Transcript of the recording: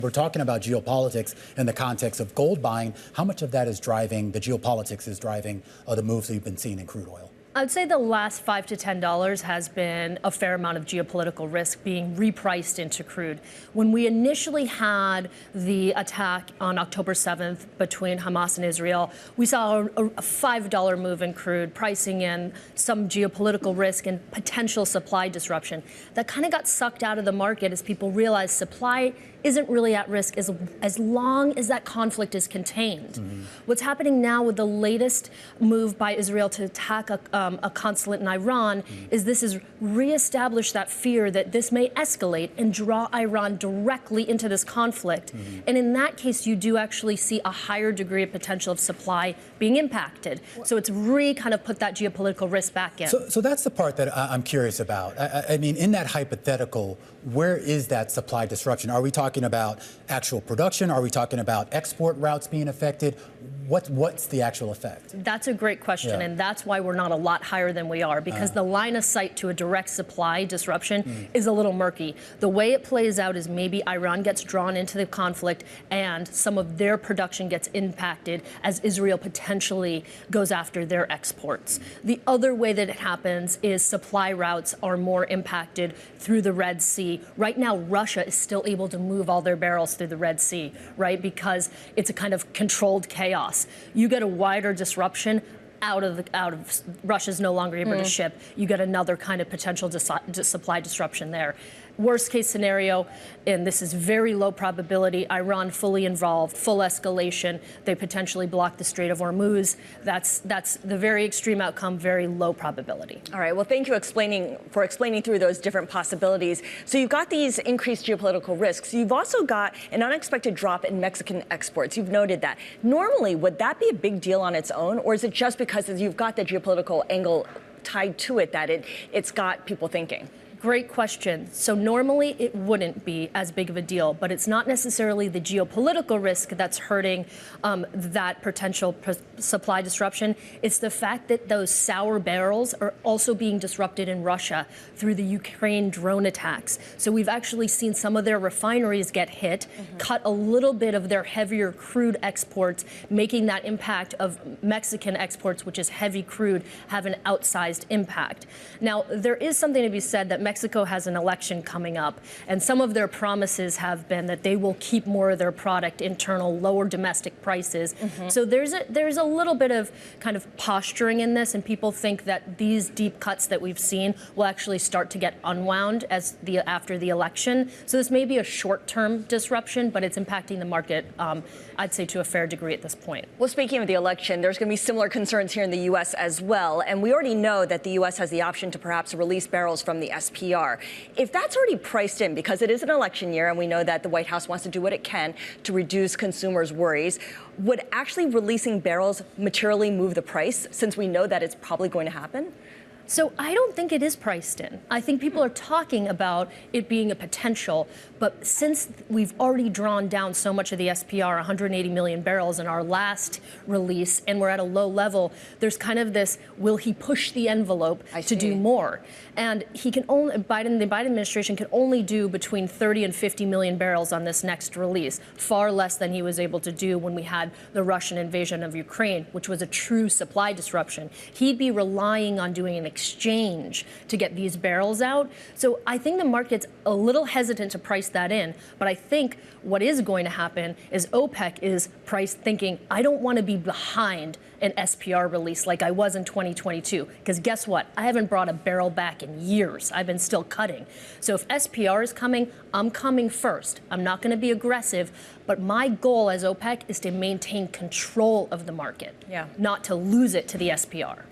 We're talking about geopolitics in the context of gold buying. How much of that is driving, the geopolitics is driving the moves we've been seeing in crude oil? I'd say the last $5 to $10 has been a fair amount of geopolitical risk being repriced into crude. When we initially had the attack on October 7th between Hamas and Israel, we saw a $5 move in crude, pricing in some geopolitical risk and potential supply disruption. That kind of got sucked out of the market as people realized supply isn't really at risk as long as that conflict is contained. What's happening now with the latest move by Israel to attack a consulate in Iran is this has reestablished that fear that this may escalate and draw Iran directly into this conflict. And in that case, you do actually see a higher degree of potential of supply being impacted. So it's kind of put that geopolitical risk back in. So that's the part that I'm curious about. I mean, in that hypothetical, where is that supply disruption? Are we talking about actual production? Are we talking about export routes being affected? What's the actual effect? That's a great question, and that's why we're not a lot higher than we are, because the line of sight to a direct supply disruption is a little murky. The way it plays out is maybe Iran gets drawn into the conflict and some of their production gets impacted as Israel potentially goes after their exports. The other way that it happens is supply routes are more impacted through the Red Sea. Right now, Russia is still able to move all their barrels through the Red Sea, right? Because it's a kind of controlled chaos. You get a wider disruption out of Russia's no longer able to ship. You get another kind of potential supply disruption there. Worst case scenario, and this is very low probability, Iran fully involved, full escalation. They potentially block the Strait of Hormuz. That's the very extreme outcome, very low probability. All right. Well, thank you for explaining through those different possibilities. So you've got these increased geopolitical risks. You've also got an unexpected drop in Mexican exports. You've noted that. Normally, would that be a big deal on its own, or is it just because you've got the geopolitical angle tied to it that it's got people thinking? Great question. So normally it wouldn't be as big of a deal, but it's not necessarily the geopolitical risk that's hurting that potential supply disruption. It's the fact that those sour barrels are also being disrupted in Russia through the Ukraine drone attacks. So we've actually seen some of their refineries get hit, cut a little bit of their heavier crude exports, making that impact of Mexican exports, which is heavy crude, have an outsized impact. Now, there is something to be said that Mexico has an election coming up, and some of their promises have been that they will keep more of their product internal, lower domestic prices. So there's a little bit of kind of posturing in this, and people think that these deep cuts that we've seen will actually start to get unwound after the election. So this may be a short-term disruption, but it's impacting the market, I'd say, to a fair degree at this point. Well, speaking of the election, there's going to be similar concerns here in the U.S. as well, and we already know that the U.S. has the option to perhaps release barrels from the SPR. If that's already priced in, because it is an election year and we know that the White House wants to do what it can to reduce consumers' worries, would actually releasing barrels materially move the price, since we know that it's probably going to happen? So I don't think it is priced in. I think people are talking about it being a potential, but since we've already drawn down so much of the SPR, 180 million barrels in our last release, and we're at a low level, there's kind of this, will he push the envelope to do more? And he can only, the Biden administration can only do between 30 and 50 million barrels on this next release, far less than he was able to do when we had the Russian invasion of Ukraine, which was a true supply disruption. He'd be relying on doing an exchange to get these barrels out. So I think the market's a little hesitant to price that in. But I think what is going to happen is OPEC is price thinking, I don't want to be behind an SPR release like I was in 2022. Because guess what? I haven't brought a barrel back in years. I've been still cutting. So if SPR is coming, I'm coming first. I'm not going to be aggressive. But my goal as OPEC is to maintain control of the market, not to lose it to the SPR.